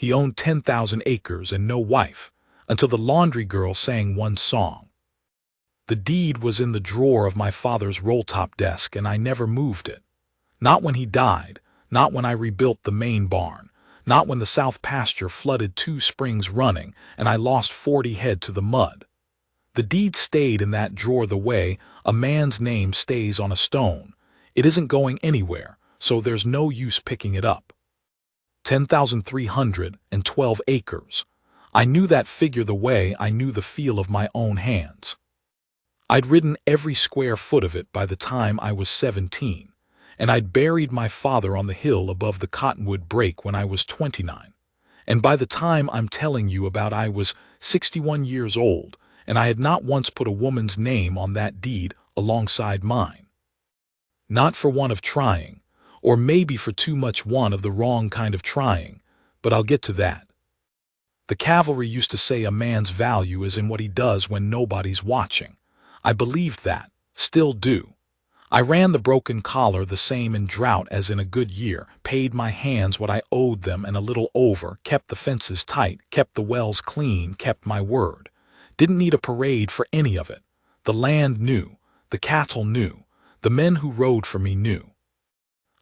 He owned 10,000 acres and no wife, until the laundry girl sang one song. The deed was in the drawer of my father's roll-top desk, and I never moved it. Not when he died, not when I rebuilt the main barn, not when the south pasture flooded 2 springs running and I lost 40 head to the mud. The deed stayed in that drawer the way a man's name stays on a stone. It isn't going anywhere, so there's no use picking it up. 10,312 acres. I knew that figure the way I knew the feel of my own hands. I'd ridden every square foot of it by the time I was 17, and I'd buried my father on the hill above the cottonwood break when I was 29. And by the time I'm telling you about I was 61 years old, and I had not once put a woman's name on that deed alongside mine. Not for want of trying, or maybe for too much one of the wrong kind of trying, but I'll get to that. The cavalry used to say a man's value is in what he does when nobody's watching. I believed that, still do. I ran the broken collar the same in drought as in a good year, paid my hands what I owed them and a little over, kept the fences tight, kept the wells clean, kept my word. Didn't need a parade for any of it. The land knew, the cattle knew, the men who rode for me knew.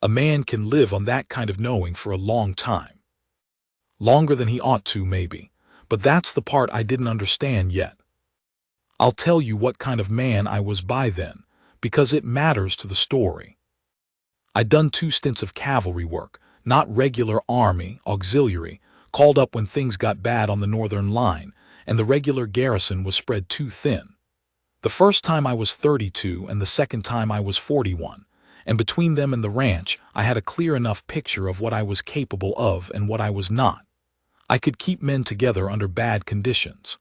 A man can live on that kind of knowing for a long time. Longer than he ought to, maybe, but that's the part I didn't understand yet. I'll tell you what kind of man I was by then, because it matters to the story. I'd done 2 stints of cavalry work, not regular army, auxiliary, called up when things got bad on the northern line, and the regular garrison was spread too thin. The first time I was 32 and the second time I was 41, and between them and the ranch I had a clear enough picture of what I was capable of and what I was not. I could keep men together under bad conditions.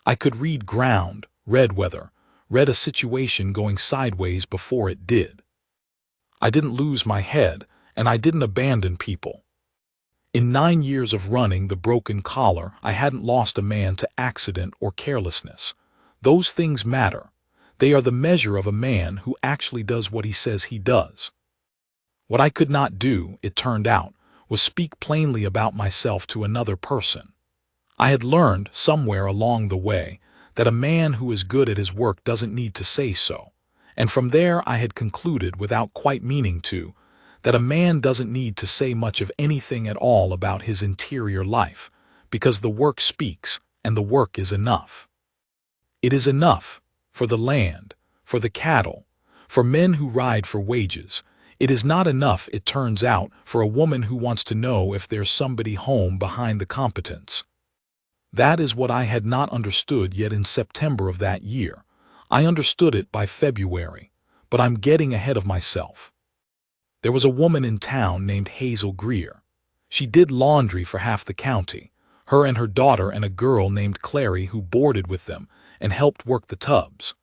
I could read ground, read weather, read a situation going sideways before it did. I didn't lose my head, and I didn't abandon people. In 9 years of running the broken collar, I hadn't lost a man to accident or carelessness. Those things matter. They are the measure of a man who actually does what he says he does. What I could not do, it turned out, was speak plainly about myself to another person. I had learned, somewhere along the way, that a man who is good at his work doesn't need to say so, and from there I had concluded, without quite meaning to, that a man doesn't need to say much of anything at all about his interior life, because the work speaks, and the work is enough. It is enough for the land, for the cattle, for men who ride for wages. It is not enough, it turns out, for a woman who wants to know if there's somebody home behind the competence. That is what I had not understood yet in September of that year. I understood it by February, but I'm getting ahead of myself. There was a woman in town named Hazel Greer. She did laundry for half the county, her and her daughter and a girl named Clary who boarded with them and helped work the tubs.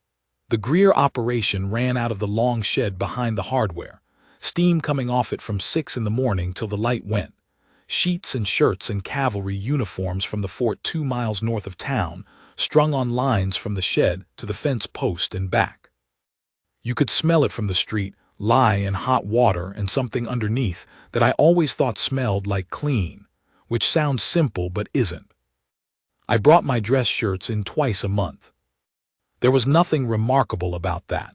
The Greer operation ran out of the long shed behind the hardware, steam coming off it from 6 in the morning till the light went. Sheets and shirts and cavalry uniforms from the fort 2 miles north of town, strung on lines from the shed to the fence post and back. You could smell it from the street, lie in hot water and something underneath that I always thought smelled like clean, which sounds simple but isn't. I brought my dress shirts in twice a month. There was nothing remarkable about that.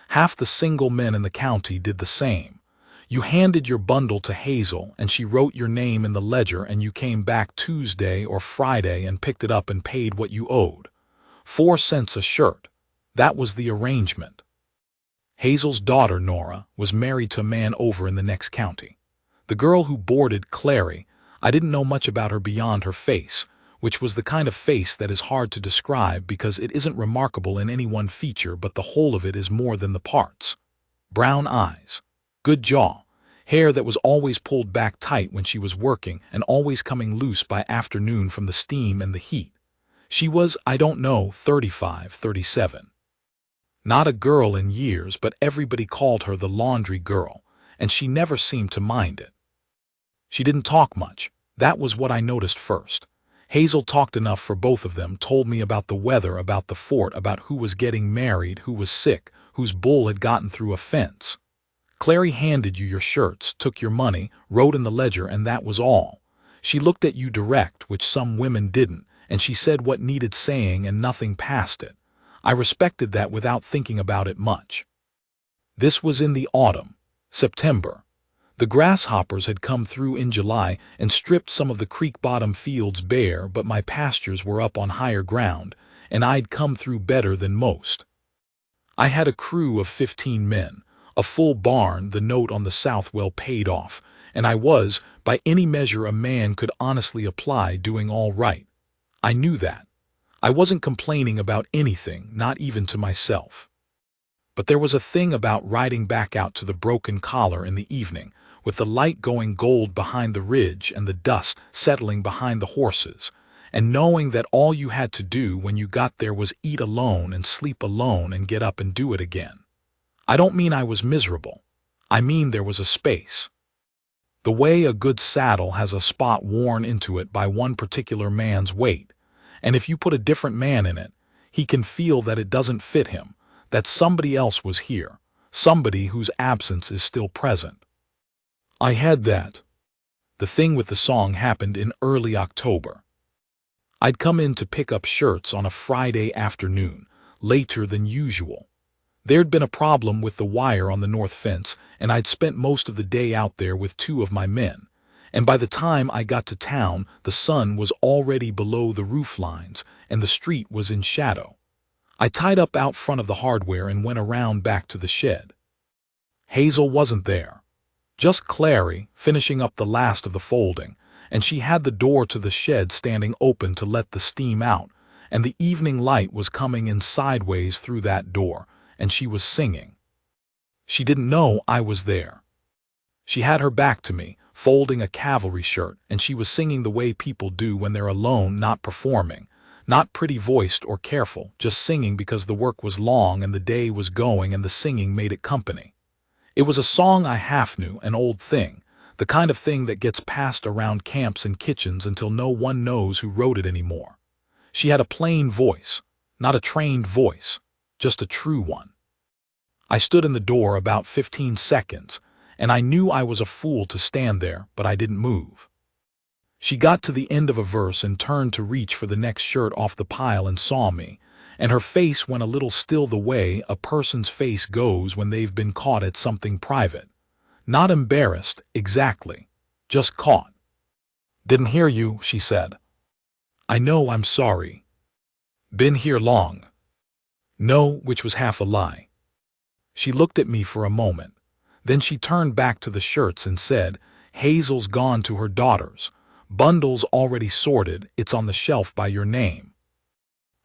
Half the single men in the county did the same. You handed your bundle to Hazel and she wrote your name in the ledger, and you came back Tuesday or Friday and picked it up and paid what you owed. 4 cents a shirt. That was the arrangement. Hazel's daughter, Nora, was married to a man over in the next county. The girl who boarded Clary, I didn't know much about her beyond her face, which was the kind of face that is hard to describe because it isn't remarkable in any one feature, but the whole of it is more than the parts. Brown eyes, good jaw, hair that was always pulled back tight when she was working and always coming loose by afternoon from the steam and the heat. She was, I don't know, 35, 37. Not a girl in years, but everybody called her the laundry girl, and she never seemed to mind it. She didn't talk much. That was what I noticed first. Hazel talked enough for both of them, told me about the weather, about the fort, about who was getting married, who was sick, whose bull had gotten through a fence. Clary handed you your shirts, took your money, wrote in the ledger, and that was all. She looked at you direct, which some women didn't, and she said what needed saying and nothing past it. I respected that without thinking about it much. This was in the autumn, September. The grasshoppers had come through in July and stripped some of the creek-bottom fields bare, but my pastures were up on higher ground, and I'd come through better than most. I had a crew of 15 men, a full barn, the note on the south well paid off, and I was, by any measure a man could honestly apply, doing all right. I knew that. I wasn't complaining about anything, not even to myself. But there was a thing about riding back out to the Broken Collar in the evening, with the light going gold behind the ridge and the dust settling behind the horses, and knowing that all you had to do when you got there was eat alone and sleep alone and get up and do it again. I don't mean I was miserable. I mean there was a space. The way a good saddle has a spot worn into it by one particular man's weight, and if you put a different man in it, he can feel that it doesn't fit him, that somebody else was here, somebody whose absence is still present. I had that. The thing with the song happened in early October. I'd come in to pick up shirts on a Friday afternoon, later than usual. There'd been a problem with the wire on the north fence, and I'd spent most of the day out there with 2 of my men, and by the time I got to town, the sun was already below the roof lines, and the street was in shadow. I tied up out front of the hardware and went around back to the shed. Hazel wasn't there. Just Clary, finishing up the last of the folding, and she had the door to the shed standing open to let the steam out, and the evening light was coming in sideways through that door, and she was singing. She didn't know I was there. She had her back to me, folding a cavalry shirt, and she was singing the way people do when they're alone, not performing, not pretty-voiced or careful, just singing because the work was long and the day was going and the singing made it company. It was a song I half knew, an old thing, the kind of thing that gets passed around camps and kitchens until no one knows who wrote it anymore. She had a plain voice, not a trained voice, just a true one. I stood in the door about 15 seconds, and I knew I was a fool to stand there, but I didn't move. She got to the end of a verse and turned to reach for the next shirt off the pile and saw me, and her face went a little still the way a person's face goes when they've been caught at something private. Not embarrassed, exactly, just caught. "Didn't hear you," she said. "I know, I'm sorry." "Been here long?" "No," which was half a lie. She looked at me for a moment. Then she turned back to the shirts and said, "Hazel's gone to her daughter's. Bundle's already sorted, it's on the shelf by your name."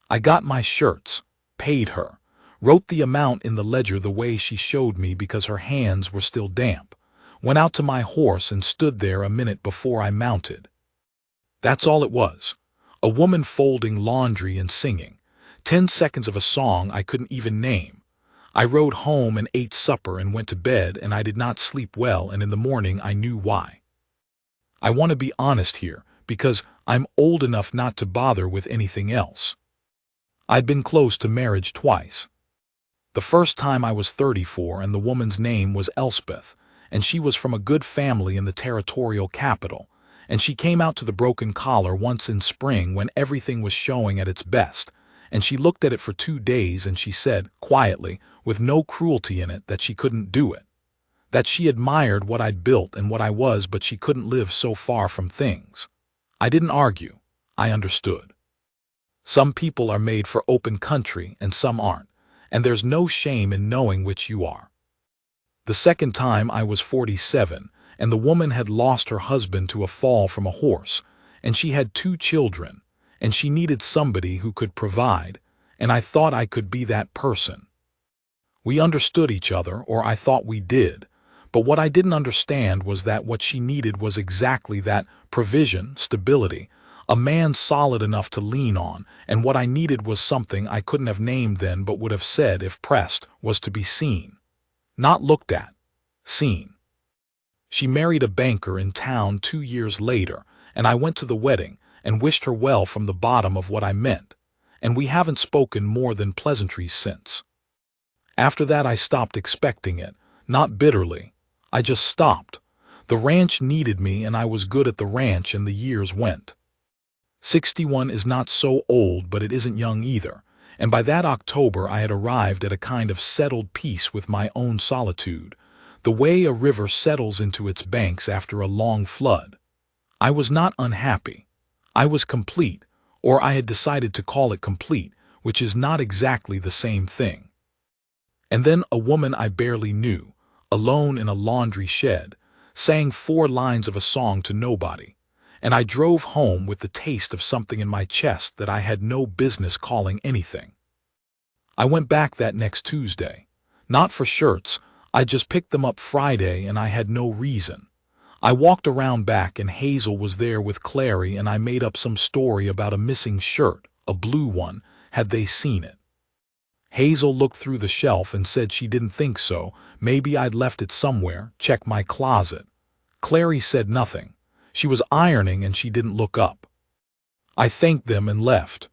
I got my shirts, paid her, wrote the amount in the ledger the way she showed me because her hands were still damp, went out to my horse and stood there a minute before I mounted. That's all it was. A woman folding laundry and singing. 10 seconds of a song I couldn't even name. I rode home and ate supper and went to bed, and I did not sleep well, and in the morning I knew why. I want to be honest here, because I'm old enough not to bother with anything else. I'd been close to marriage twice. The first time I was 34, and the woman's name was Elspeth, and she was from a good family in the territorial capital, and she came out to the Broken Collar once in spring when everything was showing at its best, and she looked at it for 2 days and she said, quietly, with no cruelty in it, that she couldn't do it. That she admired what I'd built and what I was, but she couldn't live so far from things. I didn't argue. I understood. Some people are made for open country and some aren't, and there's no shame in knowing which you are. The second time I was 47, and the woman had lost her husband to a fall from a horse, and she had 2 children, and she needed somebody who could provide, and I thought I could be that person. We understood each other, or I thought we did, but what I didn't understand was that what she needed was exactly that: provision, stability, a man solid enough to lean on, and what I needed was something I couldn't have named then but would have said if pressed, was to be seen. Not looked at. Seen. She married a banker in town 2 years later, and I went to the wedding and wished her well from the bottom of what I meant, and we haven't spoken more than pleasantries since. After that I stopped expecting it, not bitterly. I just stopped. The ranch needed me, and I was good at the ranch, and the years went. 61 is not so old, but it isn't young either, and by that October I had arrived at a kind of settled peace with my own solitude, the way a river settles into its banks after a long flood. I was not unhappy. I was complete, or I had decided to call it complete, which is not exactly the same thing. And then a woman I barely knew, alone in a laundry shed, sang 4 lines of a song to nobody, and I drove home with the taste of something in my chest that I had no business calling anything. I went back that next Tuesday. Not for shirts, I just picked them up Friday, and I had no reason. I walked around back, and Hazel was there with Clary, and I made up some story about a missing shirt, a blue one, had they seen it. Hazel looked through the shelf and said she didn't think so, maybe I'd left it somewhere, check my closet. Clary said nothing. She was ironing and she didn't look up. I thanked them and left.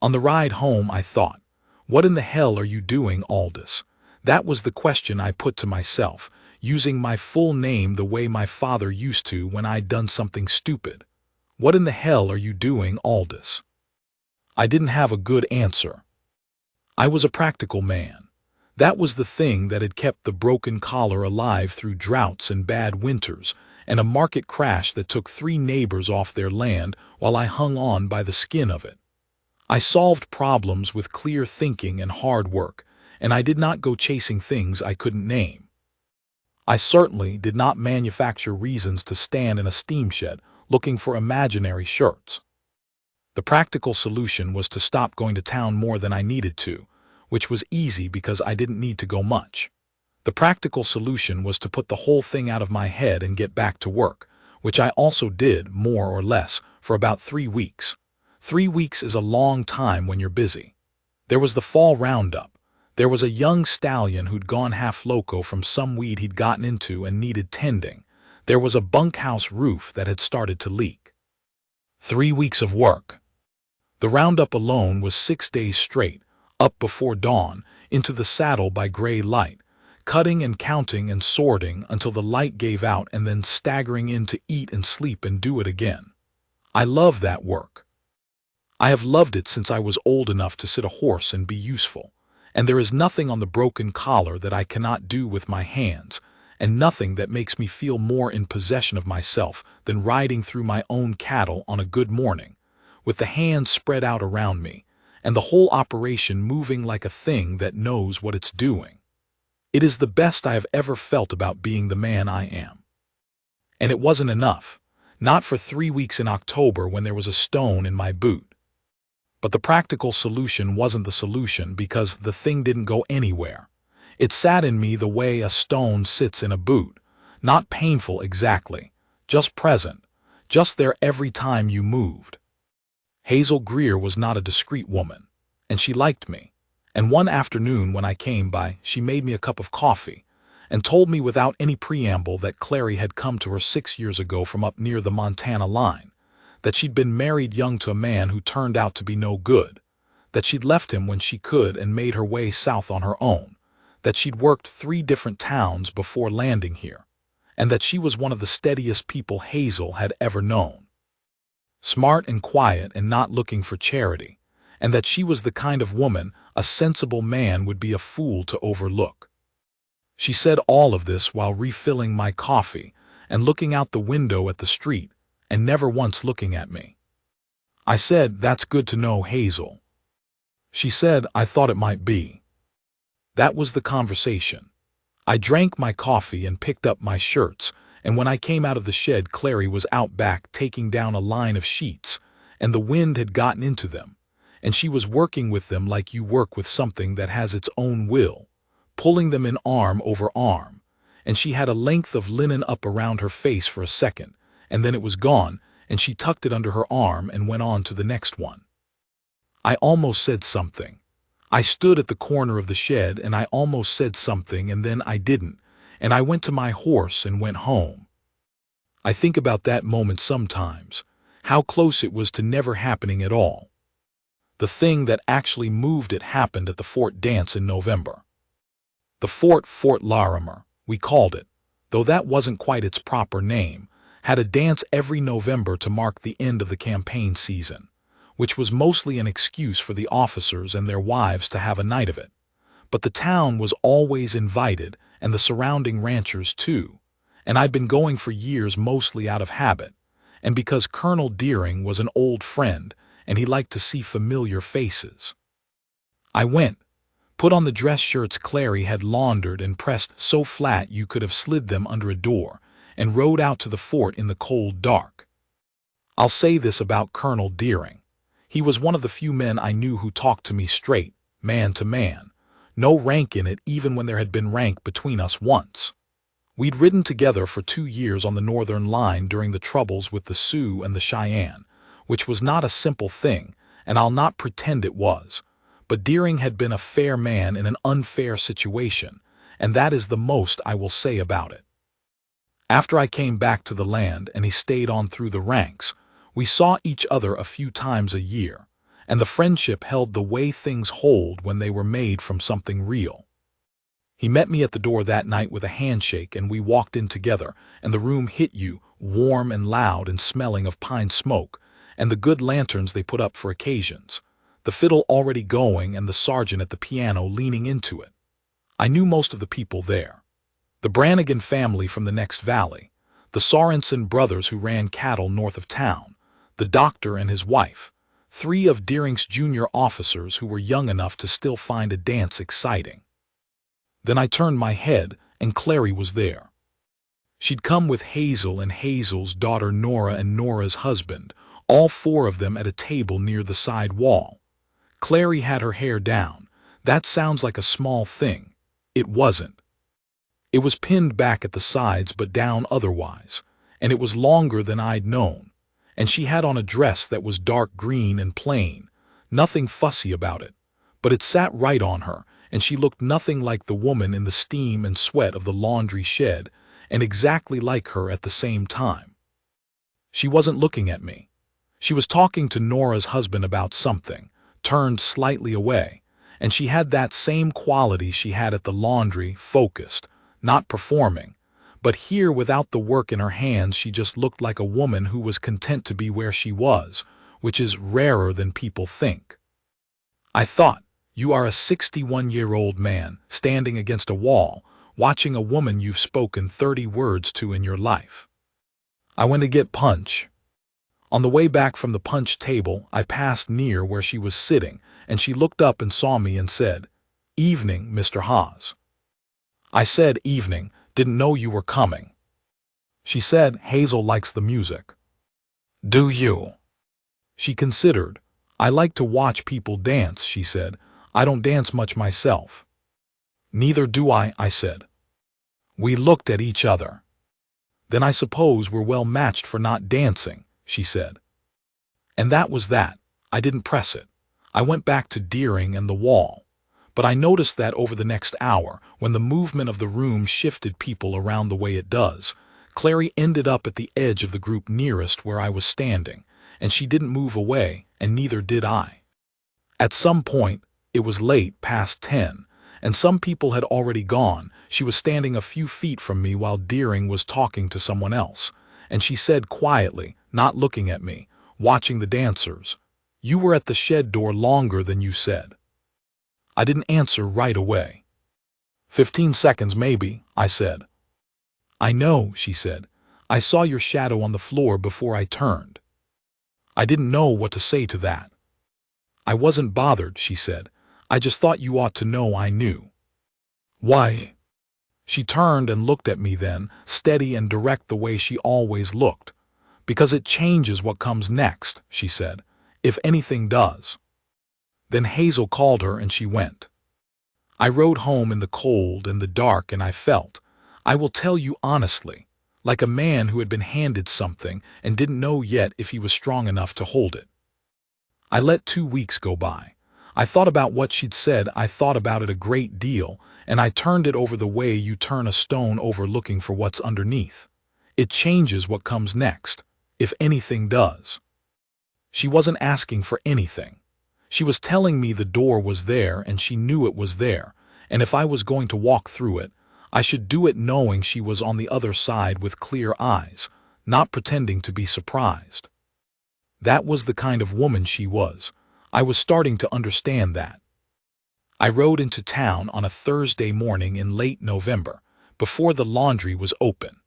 On the ride home I thought, what in the hell are you doing, Aldous? That was the question I put to myself, using my full name the way my father used to when I'd done something stupid. What in the hell are you doing, Aldous? I didn't have a good answer. I was a practical man. That was the thing that had kept the broken collar alive through droughts and bad winters, and a market crash that took 3 neighbors off their land while I hung on by the skin of it. I solved problems with clear thinking and hard work, and I did not go chasing things I couldn't name. I certainly did not manufacture reasons to stand in a steam shed looking for imaginary shirts. The practical solution was to stop going to town more than I needed to, which was easy because I didn't need to go much. The practical solution was to put the whole thing out of my head and get back to work, which I also did, more or less, for about 3 weeks. 3 weeks is a long time when you're busy. There was the fall roundup. There was a young stallion who'd gone half loco from some weed he'd gotten into and needed tending. There was a bunkhouse roof that had started to leak. 3 weeks of work. The roundup alone was 6 days straight, up before dawn, into the saddle by gray light, cutting and counting and sorting until the light gave out, and then staggering in to eat and sleep and do it again. I love that work. I have loved it since I was old enough to sit a horse and be useful, and there is nothing on the broken collar that I cannot do with my hands, and nothing that makes me feel more in possession of myself than riding through my own cattle on a good morning, with the hands spread out around me, and the whole operation moving like a thing that knows what it's doing. It is the best I have ever felt about being the man I am. And it wasn't enough, not for 3 weeks in October when there was a stone in my boot. But the practical solution wasn't the solution because the thing didn't go anywhere. It sat in me the way a stone sits in a boot, not painful exactly, just present, just there every time you moved. Hazel Greer was not a discreet woman, and she liked me. And one afternoon when I came by, she made me a cup of coffee and told me without any preamble that Clary had come to her 6 years ago from up near the Montana line, that she'd been married young to a man who turned out to be no good, that she'd left him when she could and made her way south on her own, that she'd worked 3 different towns before landing here, and that she was one of the steadiest people Hazel had ever known. Smart and quiet and not looking for charity, and that she was the kind of woman a sensible man would be a fool to overlook. She said all of this while refilling my coffee and looking out the window at the street, and never once looking at me. I said, "That's good to know, Hazel." She said, "I thought it might be." That was the conversation. I drank my coffee and picked up my shirts, and when I came out of the shed, Clary was out back taking down a line of sheets, and the wind had gotten into them, and she was working with them like you work with something that has its own will, pulling them in arm over arm, and she had a length of linen up around her face for a second, and then it was gone, and she tucked it under her arm and went on to the next one. I almost said something. I stood at the corner of the shed and I almost said something, and then I didn't, and I went to my horse and went home. I think about that moment sometimes, how close it was to never happening at all. The thing that actually moved it happened at the fort dance in November. The fort, Fort Larimer, we called it. though that wasn't quite its proper name, had a dance every November to mark the end of the campaign season, which was mostly an excuse for the officers and their wives to have a night of it. But the town was always invited, and the surrounding ranchers too, and I'd been going for years mostly out of habit, and because Colonel Deering was an old friend and he liked to see familiar faces. I went, put on the dress shirts Clary had laundered and pressed so flat you could have slid them under a door, and rode out to the fort in the cold dark. I'll say this about Colonel Deering. He was one of the few men I knew who talked to me straight, man to man. No rank in it even when there had been rank between us once. We'd ridden together for 2 years on the northern line during the troubles with the Sioux and the Cheyenne, which was not a simple thing, and I'll not pretend it was. But Deering had been a fair man in an unfair situation, and that is the most I will say about it. After I came back to the land and he stayed on through the ranks, we saw each other a few times a year, and the friendship held the way things hold when they were made from something real. He met me at the door that night with a handshake, and we walked in together, and the room hit you, warm and loud and smelling of pine smoke, and the good lanterns they put up for occasions, the fiddle already going and the sergeant at the piano leaning into it. I knew most of the people there. The Brannigan family from the next valley, the Sorensen brothers who ran cattle north of town, the doctor and his wife, 3 of Deering's junior officers who were young enough to still find a dance exciting. Then I turned my head, and Clary was there. She'd come with Hazel and Hazel's daughter Nora and Nora's husband, all 4 of them at a table near the side wall. Clary had her hair down. That sounds like a small thing. It wasn't. It was pinned back at the sides but down otherwise, and it was longer than I'd known, and she had on a dress that was dark green and plain, nothing fussy about it, but it sat right on her, and she looked nothing like the woman in the steam and sweat of the laundry shed, and exactly like her at the same time. She wasn't looking at me. She was talking to Nora's husband about something, turned slightly away, and she had that same quality she had at the laundry, focused, not performing, but here without the work in her hands she just looked like a woman who was content to be where she was, which is rarer than people think. I thought, you are a 61-year-old man, standing against a wall, watching a woman you've spoken 30 words to in your life. I went to get punch. On the way back from the punch table, I passed near where she was sitting, and she looked up and saw me and said, "Evening, Mr. Haas." I said, "Evening, didn't know you were coming." She said, "Hazel likes the music." "Do you?" She considered. "I like to watch people dance," she said. "I don't dance much myself." "Neither do I said. We looked at each other. "Then I suppose we're well matched for not dancing," she said. And that was that. I didn't press it. I went back to Deering and the wall. But I noticed that over the next hour, when the movement of the room shifted people around the way it does, Clary ended up at the edge of the group nearest where I was standing, and she didn't move away, and neither did I. At some point, it was late, past 10, and some people had already gone. She was standing a few feet from me while Deering was talking to someone else, and she said quietly, not looking at me, watching the dancers, "You were at the shed door longer than you said." I didn't answer right away. 15 seconds maybe, I said. "I know," she said. "I saw your shadow on the floor before I turned." I didn't know what to say to that. "I wasn't bothered," she said. "I just thought you ought to know I knew." "Why?" She turned and looked at me then, steady and direct the way she always looked. "Because it changes what comes next," she said, "if anything does." Then Hazel called her and she went. I rode home in the cold and the dark, and I felt, I will tell you honestly, like a man who had been handed something and didn't know yet if he was strong enough to hold it. I let 2 weeks go by. I thought about what she'd said. I thought about it a great deal, and I turned it over the way you turn a stone over looking for what's underneath. It changes what comes next, if anything does. She wasn't asking for anything. She was telling me the door was there and she knew it was there, and if I was going to walk through it, I should do it knowing she was on the other side with clear eyes, not pretending to be surprised. That was the kind of woman she was. I was starting to understand that. I rode into town on a Thursday morning in late November, before the laundry was open.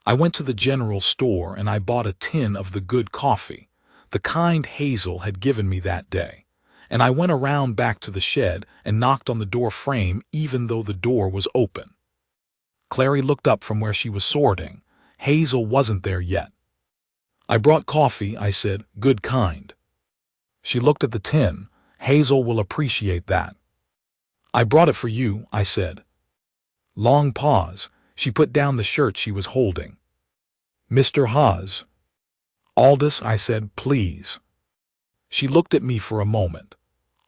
I went to the general store and I bought a tin of the good coffee, the kind Hazel had given me that day, and I went around back to the shed and knocked on the door frame even though the door was open. Clary looked up from where she was sorting. Hazel wasn't there yet. I brought coffee, I said, good kind. She looked at the tin. Hazel will appreciate that. I brought it for you, I said. Long pause. She put down the shirt she was holding. Mr. Haas. Aldous, I said, please. She looked at me for a moment.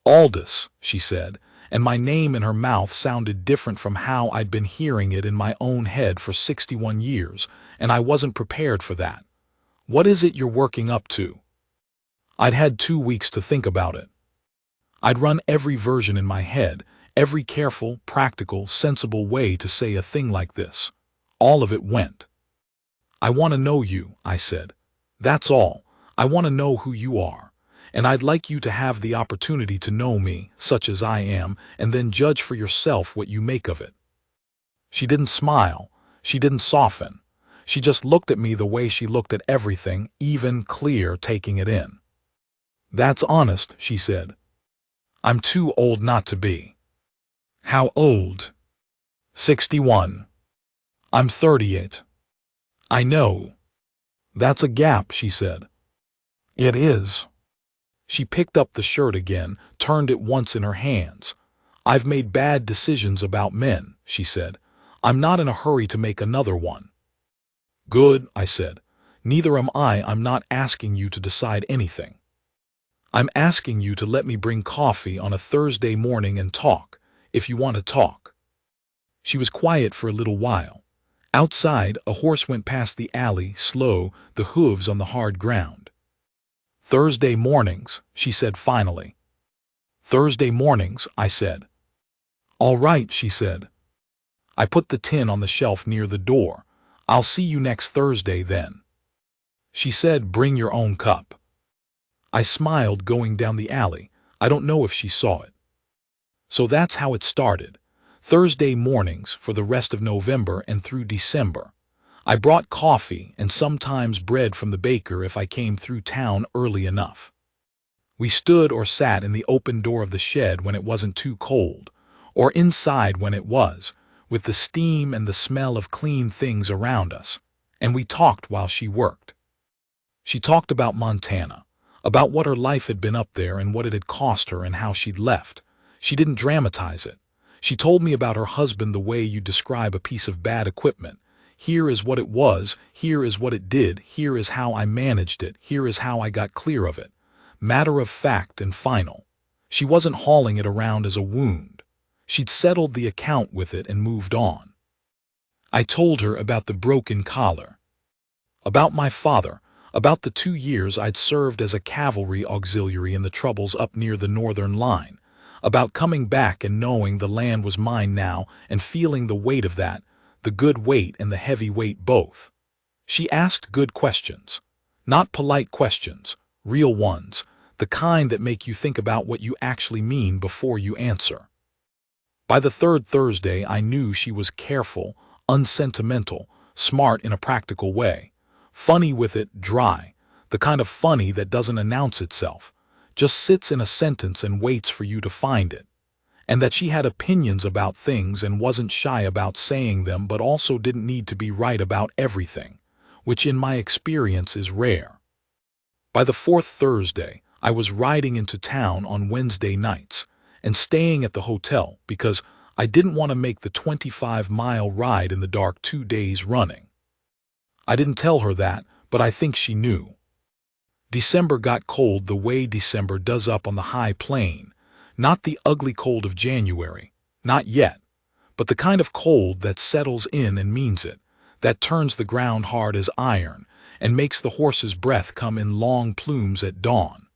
Aldous, she said, and my name in her mouth sounded different from how I'd been hearing it in my own head for 61 years, and I wasn't prepared for that. What is it you're working up to? I'd had 2 weeks to think about it. I'd run every version in my head, every careful, practical, sensible way to say a thing like this. All of it went. I want to know you, I said. That's all. I want to know who you are. And I'd like you to have the opportunity to know me, such as I am, and then judge for yourself what you make of it. She didn't smile. She didn't soften. She just looked at me the way she looked at everything, even clear, taking it in. That's honest, she said. I'm too old not to be. How old? 61. I'm 38. I know. That's a gap, she said. It is. She picked up the shirt again, turned it once in her hands. I've made bad decisions about men, she said. I'm not in a hurry to make another one. Good, I said. Neither am I. I'm not asking you to decide anything. I'm asking you to let me bring coffee on a Thursday morning and talk, if you want to talk. She was quiet for a little while. Outside, a horse went past the alley, slow, the hooves on the hard ground. Thursday mornings, she said finally. Thursday mornings, I said. All right, she said. I put the tin on the shelf near the door. I'll see you next Thursday then. She said, bring your own cup. I smiled going down the alley. I don't know if she saw it. So that's how it started. Thursday mornings for the rest of November and through December. I brought coffee and sometimes bread from the baker if I came through town early enough. We stood or sat in the open door of the shed when it wasn't too cold, or inside when it was, with the steam and the smell of clean things around us, and we talked while she worked. She talked about Montana, about what her life had been up there and what it had cost her and how she'd left. She didn't dramatize it. She told me about her husband the way you describe a piece of bad equipment. Here is what it was, here is what it did, here is how I managed it, here is how I got clear of it. Matter of fact and final. She wasn't hauling it around as a wound. She'd settled the account with it and moved on. I told her about the broken collar, about my father, about the 2 years I'd served as a cavalry auxiliary in the troubles up near the northern line, about coming back and knowing the land was mine now and feeling the weight of that, the good weight and the heavy weight both. She asked good questions, not polite questions, real ones, the kind that make you think about what you actually mean before you answer. By the third Thursday, I knew she was careful, unsentimental, smart in a practical way, funny with it, dry, the kind of funny that doesn't announce itself, just sits in a sentence and waits for you to find it, and that she had opinions about things and wasn't shy about saying them but also didn't need to be right about everything, which in my experience is rare. By the fourth Thursday, I was riding into town on Wednesday nights and staying at the hotel because I didn't want to make the 25-mile ride in the dark 2 days running. I didn't tell her that, but I think she knew. December got cold the way December does up on the high plain, not the ugly cold of January, not yet, but the kind of cold that settles in and means it, that turns the ground hard as iron and makes the horse's breath come in long plumes at dawn.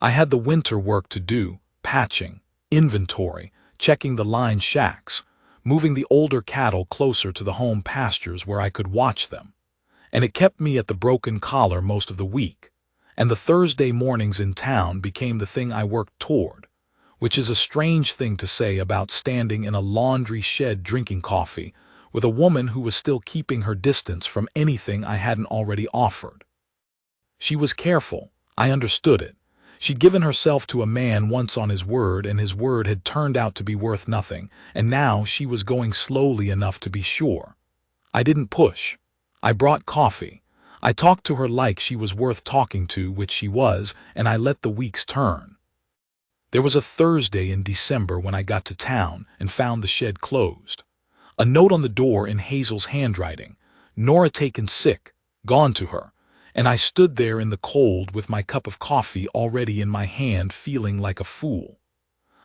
I had the winter work to do, patching, inventory, checking the line shacks, moving the older cattle closer to the home pastures where I could watch them. And it kept me at the broken collar most of the week, and the Thursday mornings in town became the thing I worked toward, which is a strange thing to say about standing in a laundry shed drinking coffee with a woman who was still keeping her distance from anything I hadn't already offered. She was careful, I understood it. She'd given herself to a man once on his word, and his word had turned out to be worth nothing, and now she was going slowly enough to be sure. I didn't push. I brought coffee. I talked to her like she was worth talking to, which she was, and I let the weeks turn. There was a Thursday in December when I got to town and found the shed closed. A note on the door in Hazel's handwriting, Nora taken sick, gone to her, and I stood there in the cold with my cup of coffee already in my hand, feeling like a fool.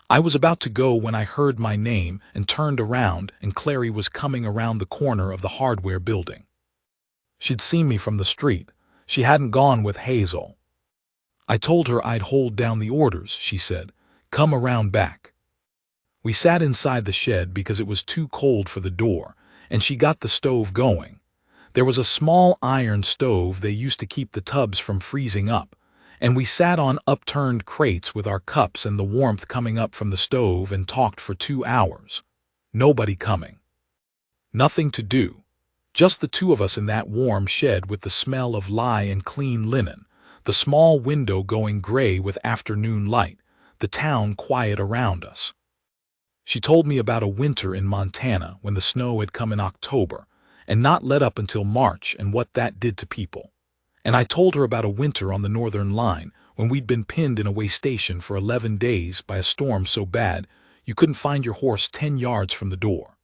I was about to go when I heard my name and turned around, and Clary was coming around the corner of the hardware building. She'd seen me from the street. She hadn't gone with Hazel. I told her I'd hold down the orders, she said. Come around back. We sat inside the shed because it was too cold for the door, and she got the stove going. There was a small iron stove they used to keep the tubs from freezing up, and we sat on upturned crates with our cups and the warmth coming up from the stove and talked for 2 hours. Nobody coming. Nothing to do. Just the two of us in that warm shed with the smell of lye and clean linen, the small window going gray with afternoon light, the town quiet around us. She told me about a winter in Montana when the snow had come in October and not let up until March, and what that did to people. And I told her about a winter on the northern line when we'd been pinned in a way station for 11 days by a storm so bad you couldn't find your horse 10 yards from the door.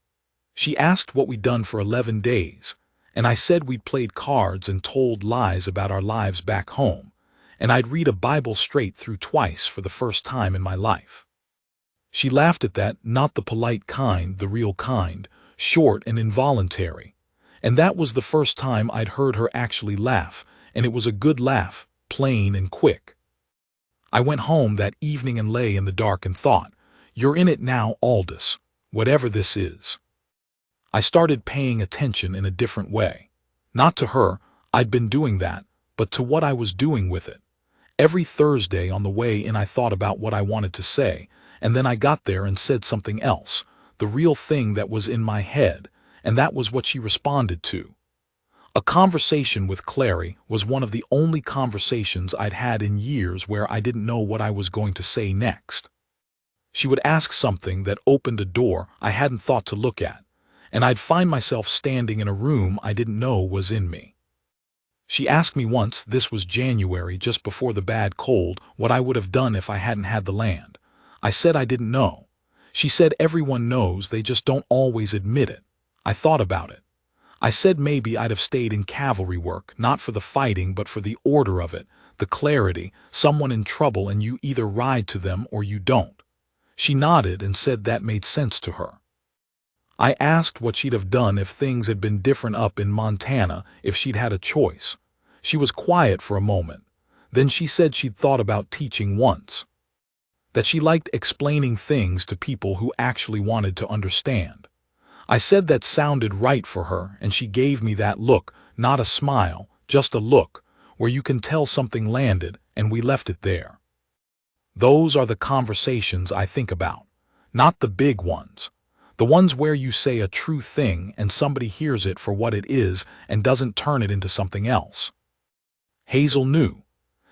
She asked what we'd done for 11 days, and I said we'd played cards and told lies about our lives back home, and I'd read a Bible straight through twice for the first time in my life. She laughed at that, not the polite kind, the real kind, short and involuntary. And that was the first time I'd heard her actually laugh, and it was a good laugh, plain and quick. I went home that evening and lay in the dark and thought, you're in it now, Aldous, whatever this is. I started paying attention in a different way. Not to her, I'd been doing that, but to what I was doing with it. Every Thursday on the way in I thought about what I wanted to say, and then I got there and said something else, the real thing that was in my head, and that was what she responded to. A conversation with Clary was one of the only conversations I'd had in years where I didn't know what I was going to say next. She would ask something that opened a door I hadn't thought to look at, and I'd find myself standing in a room I didn't know was in me. She asked me once, this was January just before the bad cold, what I would have done if I hadn't had the land. I said I didn't know. She said everyone knows, they just don't always admit it. I thought about it. I said maybe I'd have stayed in cavalry work, not for the fighting but for the order of it, the clarity, someone in trouble and you either ride to them or you don't. She nodded and said that made sense to her. I asked what she'd have done if things had been different up in Montana, if she'd had a choice. She was quiet for a moment. Then she said she'd thought about teaching once. That she liked explaining things to people who actually wanted to understand. I said that sounded right for her, and she gave me that look, not a smile, just a look, where you can tell something landed, and we left it there. Those are the conversations I think about, not the big ones. The ones where you say a true thing and somebody hears it for what it is and doesn't turn it into something else. Hazel knew.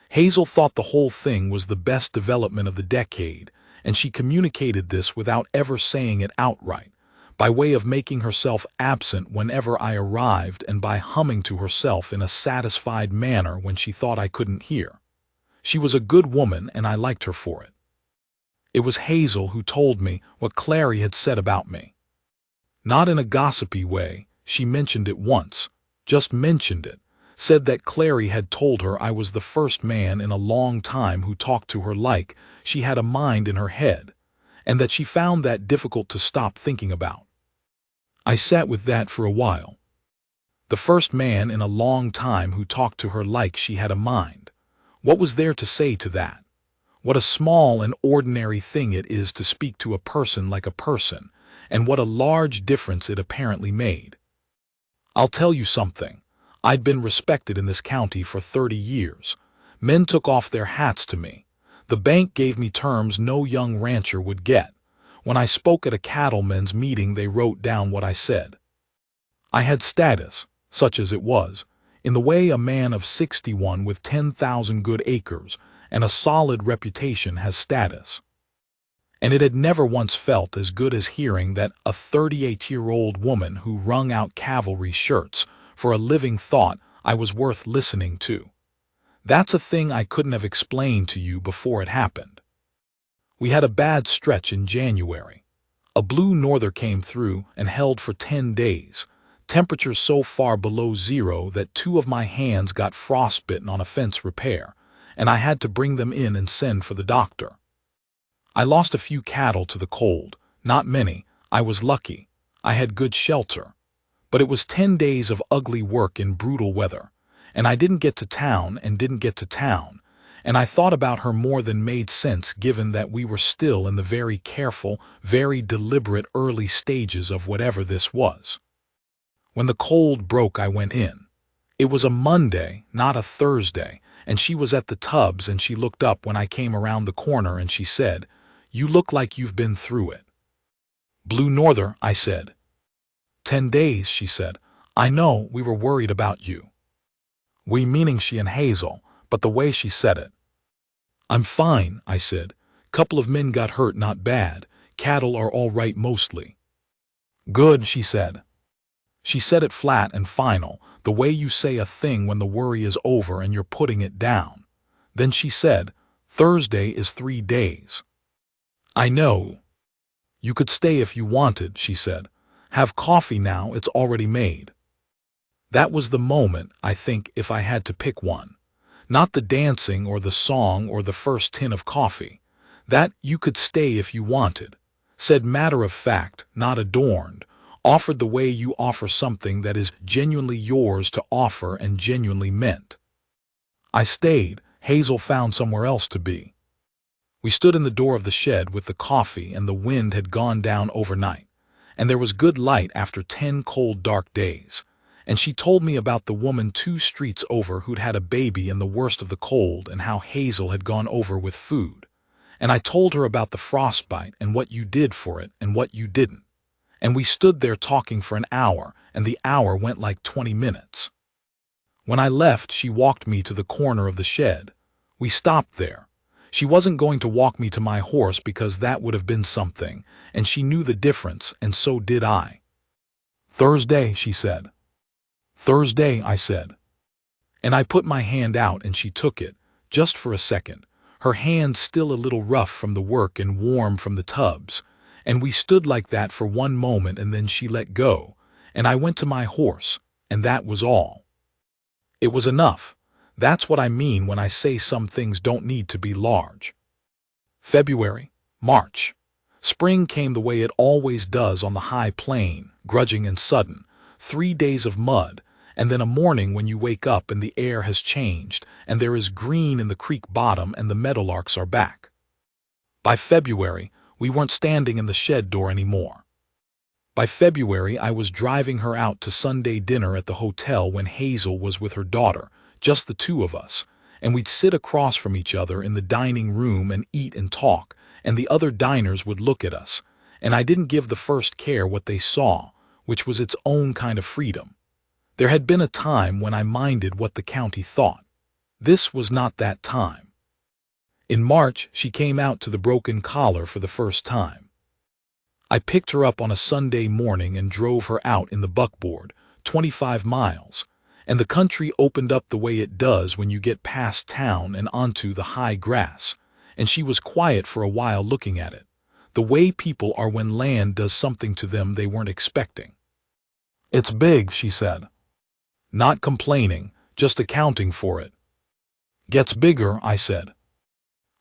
Hazel thought the whole thing was the best development of the decade, and she communicated this without ever saying it outright, by way of making herself absent whenever I arrived and by humming to herself in a satisfied manner when she thought I couldn't hear. She was a good woman and I liked her for it. It was Hazel who told me what Clary had said about me. Not in a gossipy way, she mentioned it once, just mentioned it, said that Clary had told her I was the first man in a long time who talked to her like she had a mind in her head, and that she found that difficult to stop thinking about. I sat with that for a while. The first man in a long time who talked to her like she had a mind. What was there to say to that? What a small and ordinary thing it is to speak to a person like a person, and what a large difference it apparently made. I'll tell you something. I'd been respected in this county for 30 years. Men took off their hats to me. The bank gave me terms no young rancher would get. When I spoke at a cattlemen's meeting, they wrote down what I said. I had status, such as it was, in the way a man of 61 with 10,000 good acres and a solid reputation has status. And it had never once felt as good as hearing that a 38-year-old woman who wrung out cavalry shirts for a living thought I was worth listening to. That's a thing I couldn't have explained to you before it happened. We had a bad stretch in January. A blue norther came through and held for 10 days, temperatures so far below zero that 2 of my hands got frostbitten on a fence repair, and I had to bring them in and send for the doctor. I lost a few cattle to the cold, not many. I was lucky. I had good shelter. But it was 10 days of ugly work in brutal weather, and I didn't get to town, and I thought about her more than made sense given that we were still in the very careful, very deliberate early stages of whatever this was. When the cold broke, I went in. It was a Monday, not a Thursday, and she was at the tubs, and she looked up when I came around the corner and she said, "You look like you've been through it." "Blue norther," I said. 10 days, she said. "I know, we were worried about you." We meaning she and Hazel, but the way she said it. "I'm fine," I said. "Couple of men got hurt, not bad. Cattle are all right mostly." "Good," she said. She said it flat and final, the way you say a thing when the worry is over and you're putting it down. Then she said, "Thursday is 3 days." "I know." "You could stay if you wanted," she said. "Have coffee now, it's already made." That was the moment, I think, if I had to pick one. Not the dancing or the song or the first tin of coffee. That "you could stay if you wanted," said matter of fact, not adorned, offered the way you offer something that is genuinely yours to offer and genuinely meant. I stayed. Hazel found somewhere else to be. We stood in the door of the shed with the coffee, and the wind had gone down overnight, and there was good light after 10 cold dark days, and she told me about the woman 2 streets over who'd had a baby in the worst of the cold and how Hazel had gone over with food, and I told her about the frostbite and what you did for it and what you didn't, and we stood there talking for an hour, and the hour went like 20 minutes. When I left, she walked me to the corner of the shed. We stopped there. She wasn't going to walk me to my horse because that would have been something, and she knew the difference, and so did I. "Thursday," she said. "Thursday," I said. And I put my hand out and she took it, just for a second, her hand still a little rough from the work and warm from the tubs, and we stood like that for one moment, and then she let go, and I went to my horse, and that was all. It was enough. That's what I mean when I say some things don't need to be large. February, March. Spring came the way it always does on the high plain, grudging and sudden. 3 days of mud, and then a morning when you wake up and the air has changed, and there is green in the creek bottom and the meadowlarks are back. By February, we weren't standing in the shed door anymore. By February, I was driving her out to Sunday dinner at the hotel when Hazel was with her daughter, just the 2 of us, and we'd sit across from each other in the dining room and eat and talk, and the other diners would look at us, and I didn't give the first care what they saw, which was its own kind of freedom. There had been a time when I minded what the county thought. This was not that time. In March, she came out to the Broken Collar for the first time. I picked her up on a Sunday morning and drove her out in the buckboard, 25 miles, and the country opened up the way it does when you get past town and onto the high grass, and she was quiet for a while looking at it, the way people are when land does something to them they weren't expecting. "It's big," she said. Not complaining, just accounting for it. "Gets bigger," I said.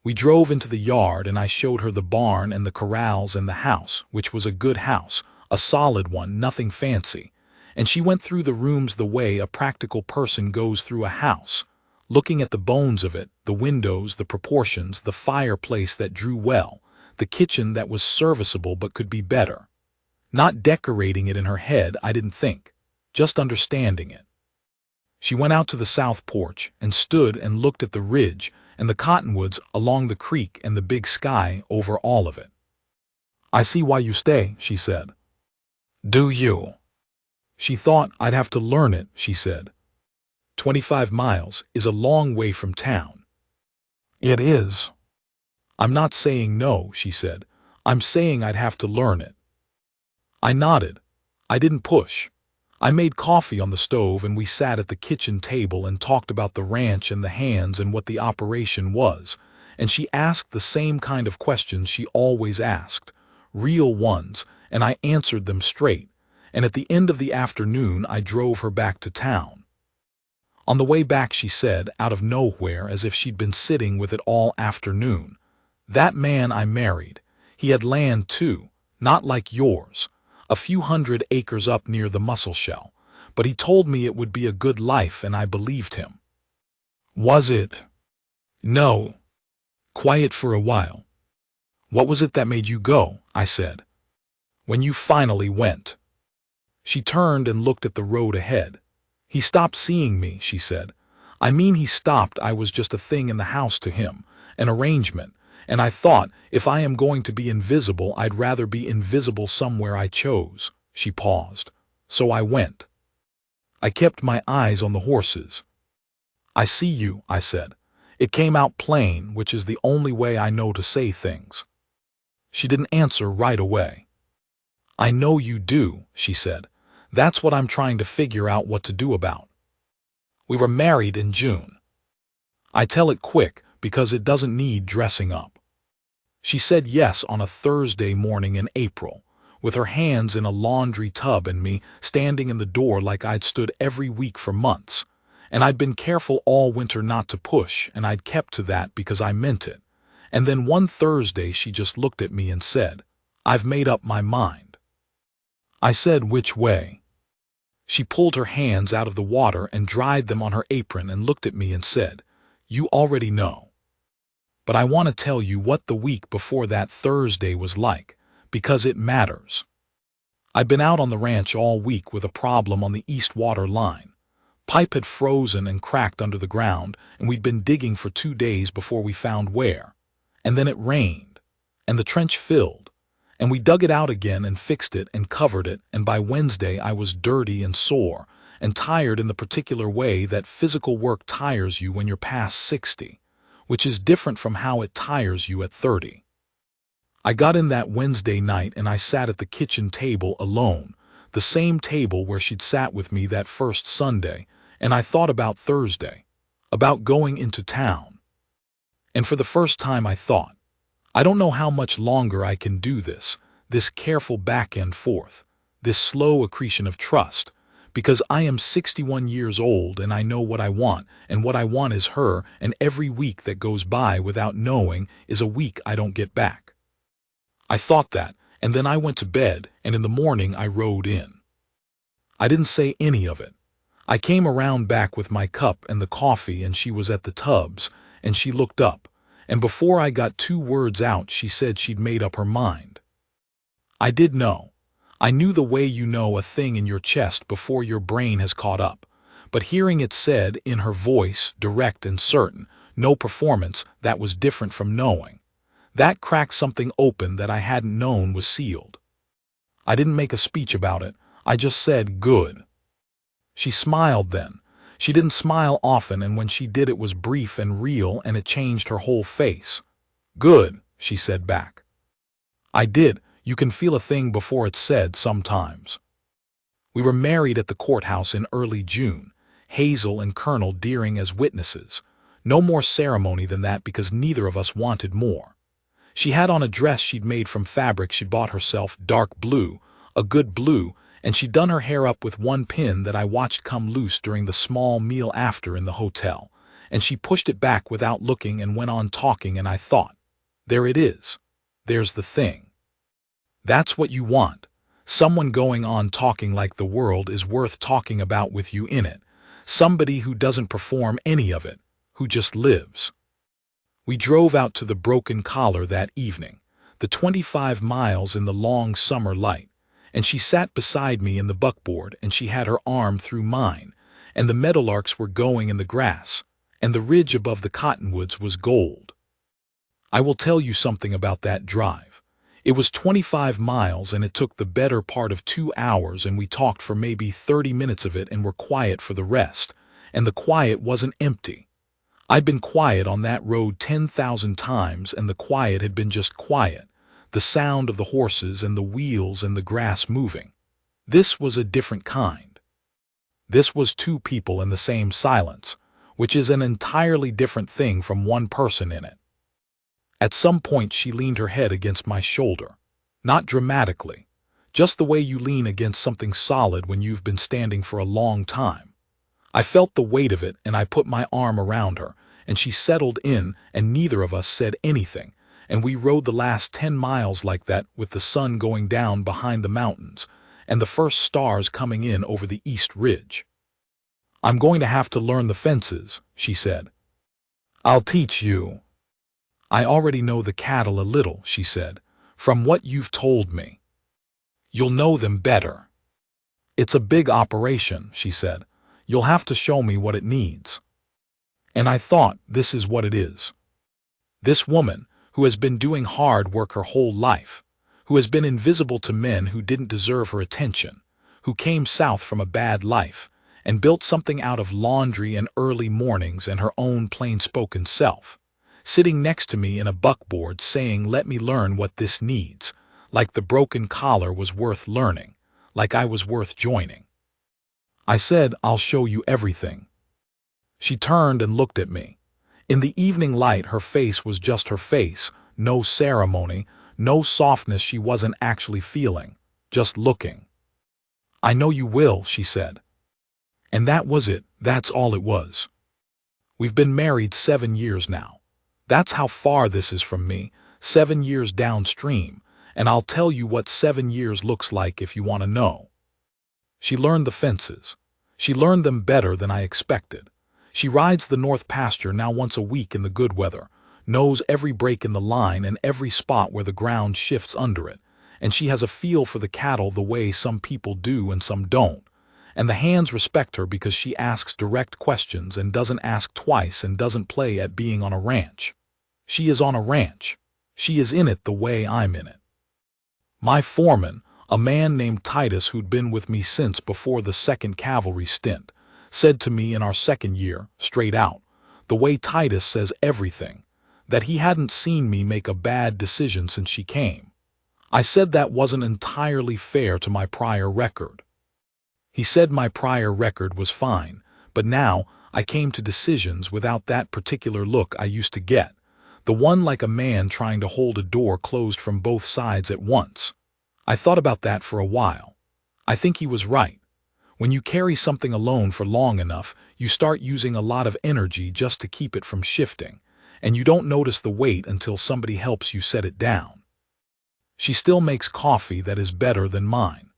We drove into the yard and I showed her the barn and the corrals and the house, which was a good house, a solid one, nothing fancy, and she went through the rooms the way a practical person goes through a house, looking at the bones of it, the windows, the proportions, the fireplace that drew well, the kitchen that was serviceable but could be better. Not decorating it in her head, I didn't think, just understanding it. She went out to the south porch and stood and looked at the ridge and the cottonwoods along the creek and the big sky over all of it. "I see why you stay," she said. "Do you?" She thought I'd have to learn it, she said. 25 miles is a long way from town. It is. I'm not saying no, she said. I'm saying I'd have to learn it. I nodded. I didn't push. I made coffee on the stove and we sat at the kitchen table and talked about the ranch and the hands and what the operation was, and she asked the same kind of questions she always asked, real ones, and I answered them straight, and at the end of the afternoon I drove her back to town. On the way back she said, out of nowhere, as if she'd been sitting with it all afternoon, "That man I married, he had land too, not like yours, a few 100 acres up near the Musselshell, but he told me it would be a good life and I believed him." Was it? No. Quiet for a while. What was it that made you go? I said. When you finally went. She turned and looked at the road ahead. He stopped seeing me, she said. I mean, he stopped. I was just a thing in the house to him, an arrangement, and I thought, if I am going to be invisible, I'd rather be invisible somewhere I chose. She paused. So I went. I kept my eyes on the horses. I see you, I said. It came out plain, which is the only way I know to say things. She didn't answer right away. I know you do, she said. That's what I'm trying to figure out what to do about. We were married in June. I tell it quick because it doesn't need dressing up. She said yes on a Thursday morning in April, with her hands in a laundry tub and me standing in the door like I'd stood every week for months. And I'd been careful all winter not to push, and I'd kept to that because I meant it. And then one Thursday she just looked at me and said, "I've made up my mind." I said, "Which way?" She pulled her hands out of the water and dried them on her apron and looked at me and said, "You already know. But I want to tell you what the week before that Thursday was like, because it matters. I'd been out on the ranch all week with a problem on the east water line. Pipe had frozen and cracked under the ground, and we'd been digging for 2 days before we found where. And then it rained, and the trench filled, and we dug it out again and fixed it and covered it, and by Wednesday I was dirty and sore, and tired in the particular way that physical work tires you when you're past 60, which is different from how it tires you at 30. I got in that Wednesday night and I sat at the kitchen table alone, the same table where she'd sat with me that first Sunday, and I thought about Thursday, about going into town. And for the first time I thought, I don't know how much longer I can do this careful back and forth, this slow accretion of trust, because I am 61 years old and I know what I want, and what I want is her, and every week that goes by without knowing is a week I don't get back. I thought that, and then I went to bed, and in the morning I rode in. I didn't say any of it. I came around back with my cup and the coffee, and she was at the tubs, and she looked up, and before I got 2 words out she said she'd made up her mind. I did know. I knew the way you know a thing in your chest before your brain has caught up, but hearing it said in her voice, direct and certain, no performance, that was different from knowing. That cracked something open that I hadn't known was sealed. I didn't make a speech about it. I just said, "Good." She smiled then. She didn't smile often, and when she did it was brief and real, and it changed her whole face. "Good," she said back. I did. You can feel a thing before it's said sometimes. We were married at the courthouse in early June, Hazel and Colonel Deering as witnesses. No more ceremony than that because neither of us wanted more. She had on a dress she'd made from fabric she'd bought herself, dark blue, a good blue, and she'd done her hair up with one pin that I watched come loose during the small meal after in the hotel, and she pushed it back without looking and went on talking, and I thought, there it is. There's the thing. That's what you want. Someone going on talking like the world is worth talking about with you in it. Somebody who doesn't perform any of it, who just lives. We drove out to the Broken Collar that evening, the 25 miles in the long summer light, and she sat beside me in the buckboard, and she had her arm through mine, and the meadowlarks were going in the grass, and the ridge above the cottonwoods was gold. I will tell you something about that drive. It was 25 miles, and it took the better part of 2 hours, and we talked for maybe 30 minutes of it and were quiet for the rest, and the quiet wasn't empty. I'd been quiet on that road 10,000 times, and the quiet had been just quiet, the sound of the horses and the wheels and the grass moving. This was a different kind. This was two people in the same silence, which is an entirely different thing from one person in it. At some point she leaned her head against my shoulder, not dramatically, just the way you lean against something solid when you've been standing for a long time. I felt the weight of it, and I put my arm around her, and she settled in, and neither of us said anything, and we rode the last 10 miles like that, with the sun going down behind the mountains and the first stars coming in over the east ridge. "I'm going to have to learn the fences," she said. "I'll teach you." "I already know the cattle a little," she said, "from what you've told me." "You'll know them better." "It's a big operation," she said. "You'll have to show me what it needs." And I thought, this is what it is. This woman, who has been doing hard work her whole life, who has been invisible to men who didn't deserve her attention, who came south from a bad life, and built something out of laundry and early mornings and her own plain-spoken self, sitting next to me in a buckboard saying, "Let me learn what this needs," like the broken collar was worth learning, like I was worth joining. I said, "I'll show you everything." She turned and looked at me. In the evening light her face was just her face, no ceremony, no softness she wasn't actually feeling, just looking. "I know you will," she said. And that was it, that's all it was. We've been married 7 years now. That's how far this is from me, 7 years downstream, and I'll tell you what 7 years looks like if you want to know. She learned the fences. She learned them better than I expected. She rides the north pasture now once a week in the good weather, knows every break in the line and every spot where the ground shifts under it, and she has a feel for the cattle the way some people do and some don't. And the hands respect her because she asks direct questions and doesn't ask twice and doesn't play at being on a ranch. She is on a ranch. She is in it the way I'm in it. My foreman, a man named Titus who'd been with me since before the 2nd Cavalry stint, said to me in our 2nd year, straight out, the way Titus says everything, that he hadn't seen me make a bad decision since she came. I said that wasn't entirely fair to my prior record. He said my prior record was fine, but now I came to decisions without that particular look I used to get, the one like a man trying to hold a door closed from both sides at once. I thought about that for a while. I think he was right. When you carry something alone for long enough, you start using a lot of energy just to keep it from shifting, and you don't notice the weight until somebody helps you set it down. She still makes coffee that is better than mine.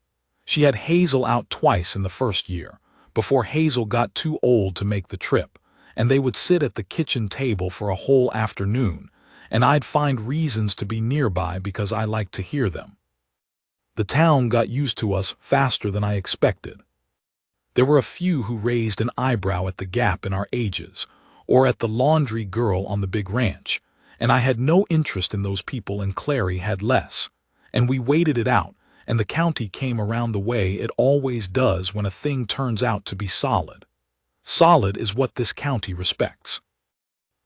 She had Hazel out twice in the 1st year, before Hazel got too old to make the trip, and they would sit at the kitchen table for a whole afternoon, and I'd find reasons to be nearby because I liked to hear them. The town got used to us faster than I expected. There were a few who raised an eyebrow at the gap in our ages, or at the laundry girl on the big ranch, and I had no interest in those people, and Clary had less, and we waited it out, and the county came around the way it always does when a thing turns out to be solid. Solid is what this county respects.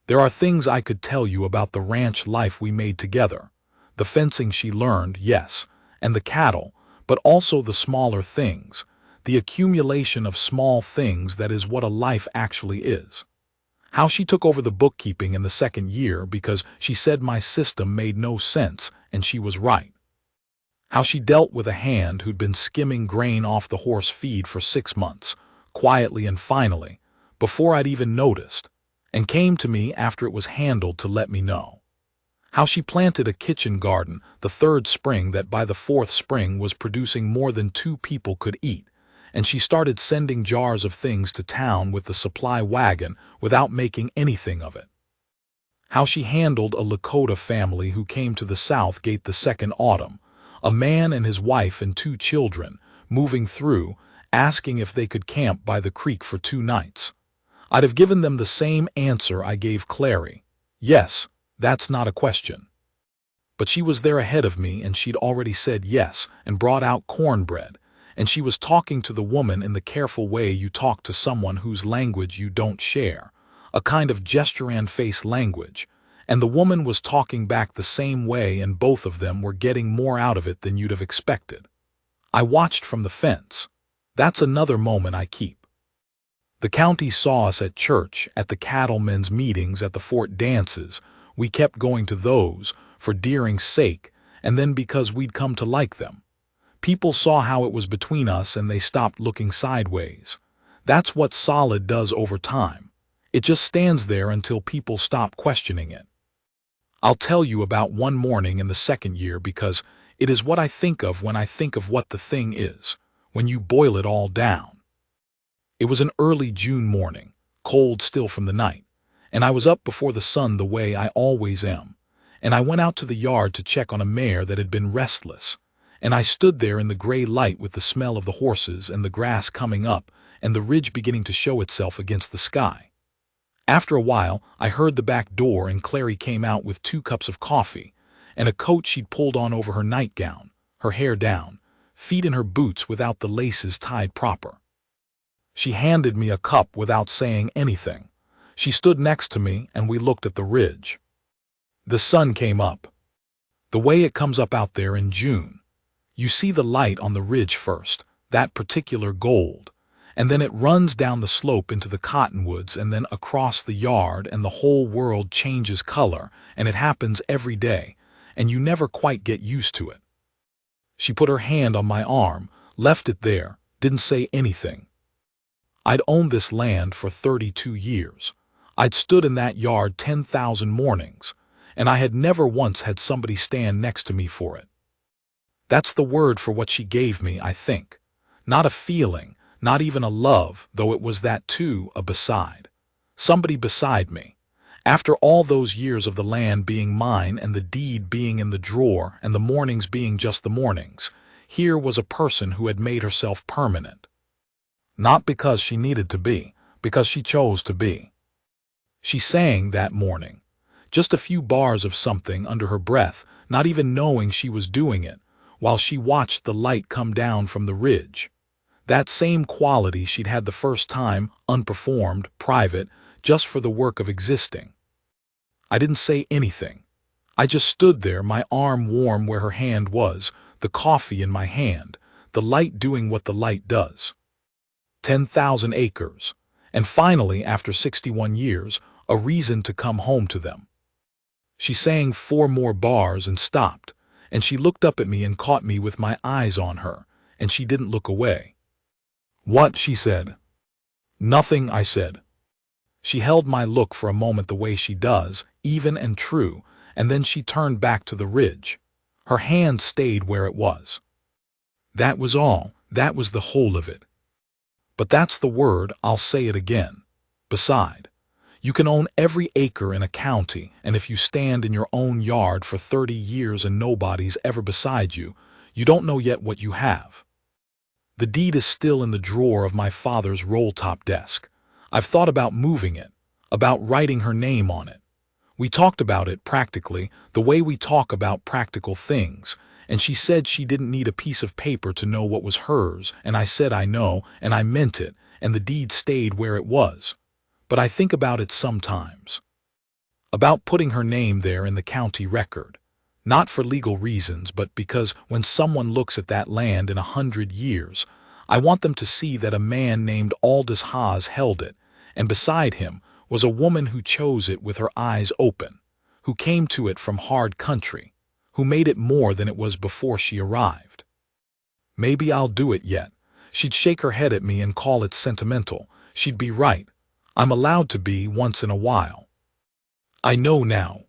There are things I could tell you about the ranch life we made together, the fencing she learned, yes, and the cattle, but also the smaller things, the accumulation of small things that is what a life actually is. How she took over the bookkeeping in the 2nd year because she said my system made no sense, and she was right. How she dealt with a hand who'd been skimming grain off the horse feed for 6 months, quietly and finally, before I'd even noticed, and came to me after it was handled to let me know. How she planted a kitchen garden the 3rd spring that by the 4th spring was producing more than 2 people could eat, and she started sending jars of things to town with the supply wagon without making anything of it. How she handled a Lakota family who came to the South Gate the 2nd autumn, A man and his wife and 2 children, moving through, asking if they could camp by the creek for 2 nights. I'd have given them the same answer I gave Clary. Yes, that's not a question. But she was there ahead of me, and she'd already said yes and brought out cornbread, and she was talking to the woman in the careful way you talk to someone whose language you don't share, a kind of gesture-and-face language, and the woman was talking back the same way, and both of them were getting more out of it than you'd have expected. I watched from the fence. That's another moment I keep. The county saw us at church, at the cattlemen's meetings, at the fort dances. We kept going to those, for Deering's sake, and then because we'd come to like them. People saw how it was between us, and they stopped looking sideways. That's what solid does over time. It just stands there until people stop questioning it. I'll tell you about one morning in the second year, because it is what I think of when I think of what the thing is, when you boil it all down. It was an early June morning, cold still from the night, and I was up before the sun the way I always am, and I went out to the yard to check on a mare that had been restless, and I stood there in the gray light with the smell of the horses and the grass coming up and the ridge beginning to show itself against the sky. After a while, I heard the back door, and Clary came out with 2 cups of coffee and a coat she'd pulled on over her nightgown, her hair down, feet in her boots without the laces tied proper. She handed me a cup without saying anything. She stood next to me, and we looked at the ridge. The sun came up. The way it comes up out there in June. You see the light on the ridge first, that particular gold, and then it runs down the slope into the cottonwoods and then across the yard, and the whole world changes color, and it happens every day, and you never quite get used to it. She put her hand on my arm, left it there, didn't say anything. I'd owned this land for 32 years. I'd stood in that yard 10,000 mornings, and I had never once had somebody stand next to me for it. That's the word for what she gave me, I think. Not a feeling, not even a love, though it was that too, a beside. Somebody beside me. After all those years of the land being mine and the deed being in the drawer and the mornings being just the mornings, here was a person who had made herself permanent. Not because she needed to be, because she chose to be. She sang that morning, just a few bars of something under her breath, not even knowing she was doing it, while she watched the light come down from the ridge. That same quality she'd had the first time, unperformed, private, just for the work of existing. I didn't say anything. I just stood there, my arm warm where her hand was, the coffee in my hand, the light doing what the light does. 10,000 acres, and finally, after 61 years, a reason to come home to them. She sang 4 more bars and stopped, and she looked up at me and caught me with my eyes on her, and she didn't look away. "What?" she said. "Nothing," I said. She held my look for a moment the way she does, even and true, and then she turned back to the ridge. Her hand stayed where it was. That was all. That was the whole of it. But that's the word, I'll say it again. Beside. You can own every acre in a county, and if you stand in your own yard for 30 years and nobody's ever beside you, you don't know yet what you have. The deed is still in the drawer of my father's roll-top desk. I've thought about moving it, about writing her name on it. We talked about it practically, the way we talk about practical things, and she said she didn't need a piece of paper to know what was hers, and I said I know, and I meant it, and the deed stayed where it was. But I think about it sometimes. About putting her name there in the county record. Not for legal reasons, but because when someone looks at that land in 100 years, I want them to see that a man named Aldous Haas held it, and beside him was a woman who chose it with her eyes open, who came to it from hard country, who made it more than it was before she arrived. Maybe I'll do it yet. She'd shake her head at me and call it sentimental. She'd be right. I'm allowed to be once in a while. I know now,